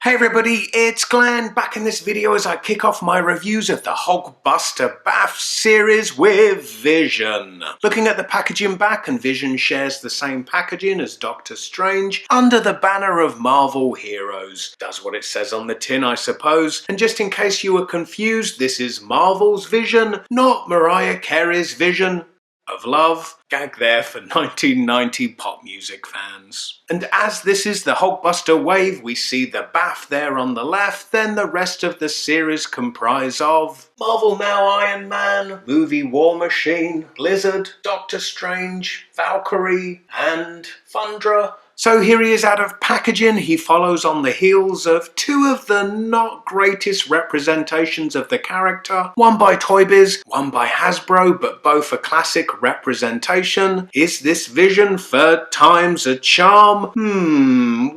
Hey everybody, it's Glenn back in this video as I kick off my reviews of the Hulkbuster BAF series with Vision. Looking at the packaging back, and Vision shares the same packaging as Doctor Strange under the banner of Marvel Heroes. Does what it says on the tin, I suppose. And just in case you were confused, this is Marvel's Vision, not Mariah Carey's Vision of Love. Gag there for 1990 pop music fans. And as this is the Hulkbuster wave, we see the BAF there on the left, then the rest of the series comprise of Marvel Now Iron Man, Movie War Machine, Lizard, Doctor Strange, Valkyrie, and Thundra. So here he is out of packaging. He follows on the heels of two of the not greatest representations of the character. One by Toy Biz, one by Hasbro, but both a classic representation. Is this Vision third time's a charm?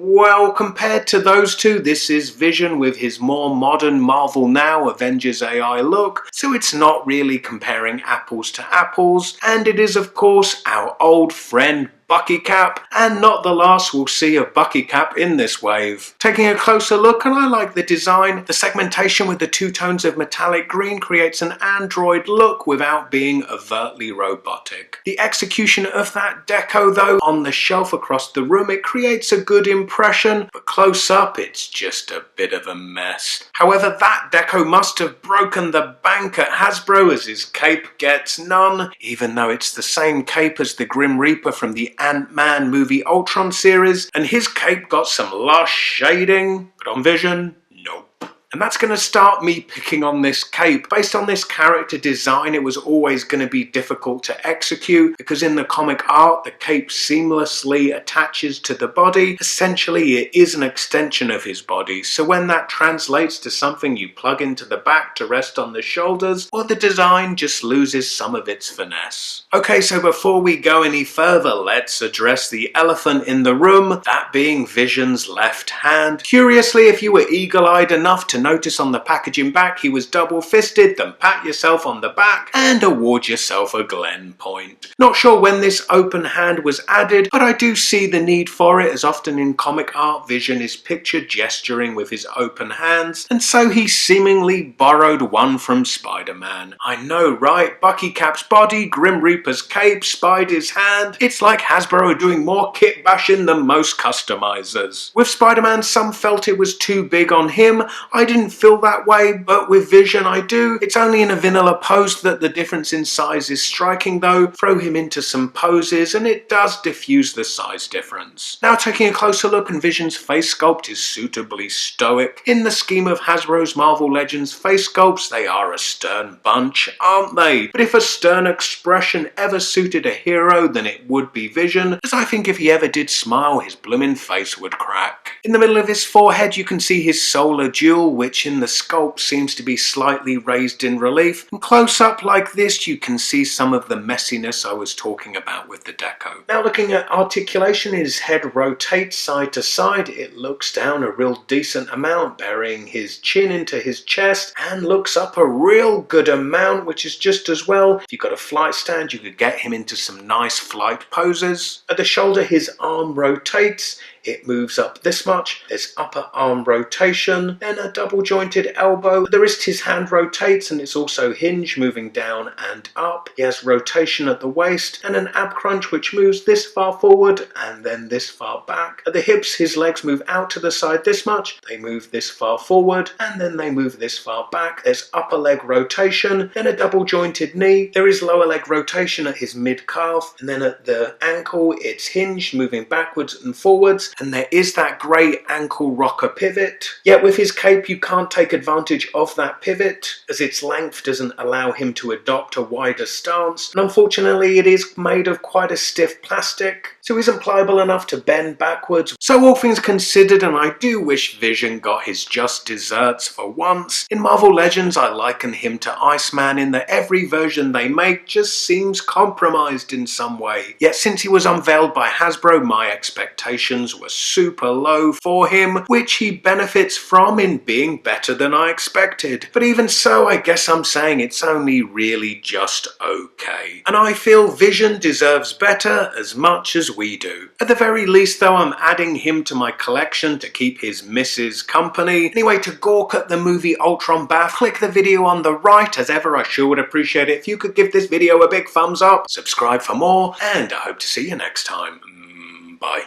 Well, compared to those two, this is Vision with his more modern Marvel Now Avengers AI look, so it's not really comparing apples to apples, and it is of course our old friend Bucky Cap, and not the last we'll see of Bucky Cap in this wave. Taking a closer look, and I like the design. The segmentation with the two tones of metallic green creates an android look without being overtly robotic. The execution of that deco though, on the shelf across the room, it creates a good impression, but close up it's just a bit of a mess. However, that deco must have broken the bank at Hasbro, as his cape gets none, even though it's the same cape as the Grim Reaper from the Ant-Man movie Ultron series, and his cape got some lush shading, but on Vision, nope. And that's going to start me picking on this cape. Based on this character design, it was always going to be difficult to execute because in the comic art, the cape seamlessly attaches to the body. Essentially, it is an extension of his body. So when that translates to something you plug into the back to rest on the shoulders, well, the design just loses some of its finesse. Okay, so before we go any further, let's address the elephant in the room, that being Vision's left hand. Curiously, if you were eagle-eyed enough to notice on the packaging back he was double-fisted, then pat yourself on the back and award yourself a Glenn point. Not sure when this open hand was added, but I do see the need for it, as often in comic art Vision is pictured gesturing with his open hands, and so he seemingly borrowed one from Spider-Man. I know, right? Bucky Cap's body, Grim Reaper's cape, Spidey's hand. It's like Hasbro are doing more kit bashing than most customizers. With Spider-Man, some felt it was too big on him. I didn't feel that way, but with Vision I do. It's only in a vanilla pose that the difference in size is striking though. Throw him into some poses and it does diffuse the size difference. Now taking a closer look, and Vision's face sculpt is suitably stoic. In the scheme of Hasbro's Marvel Legends face sculpts, they are a stern bunch, aren't they? But if a stern expression ever suited a hero, then it would be Vision, as I think if he ever did smile, his bloomin' face would crack. In the middle of his forehead you can see his solar jewel, which in the sculpt seems to be slightly raised in relief, and close up like this you can see some of the messiness I was talking about with the deco. Now looking at articulation, his head rotates side to side, it looks down a real decent amount, burying his chin into his chest, and looks up a real good amount, which is just as well. If you've got a flight stand you could get him into some nice flight poses. At the shoulder his arm rotates, it moves up this much, there's upper arm rotation, then a double jointed elbow. The wrist his hand rotates and it's also hinge, moving down and up. He has rotation at the waist and an ab crunch which moves this far forward and then this far back. At the hips his legs move out to the side this much, they move this far forward and then they move this far back. There's upper leg rotation, then a double jointed knee. There is lower leg rotation at his mid calf, and then at the ankle it's hinged, moving backwards and forwards, and there is that great ankle rocker pivot. Yet with his cape you can't take advantage of that pivot, as its length doesn't allow him to adopt a wider stance, and unfortunately it is made of quite a stiff plastic, so isn't pliable enough to bend backwards. So all things considered, and I do wish Vision got his just desserts for once. In Marvel Legends I liken him to Iceman in that every version they make just seems compromised in some way. Yet since he was unveiled by Hasbro, my expectations were super low for him, which he benefits from in being better than I expected. But even so, I guess I'm saying it's only really just okay. And I feel Vision deserves better as much as we do. At the very least though, I'm adding adding him to my collection to keep his missus company. Anyway, to gawk at the movie Ultron BAF, click the video on the right. As ever, I sure would appreciate it if you could give this video a big thumbs up, subscribe for more, and I hope to see you next time. Bye.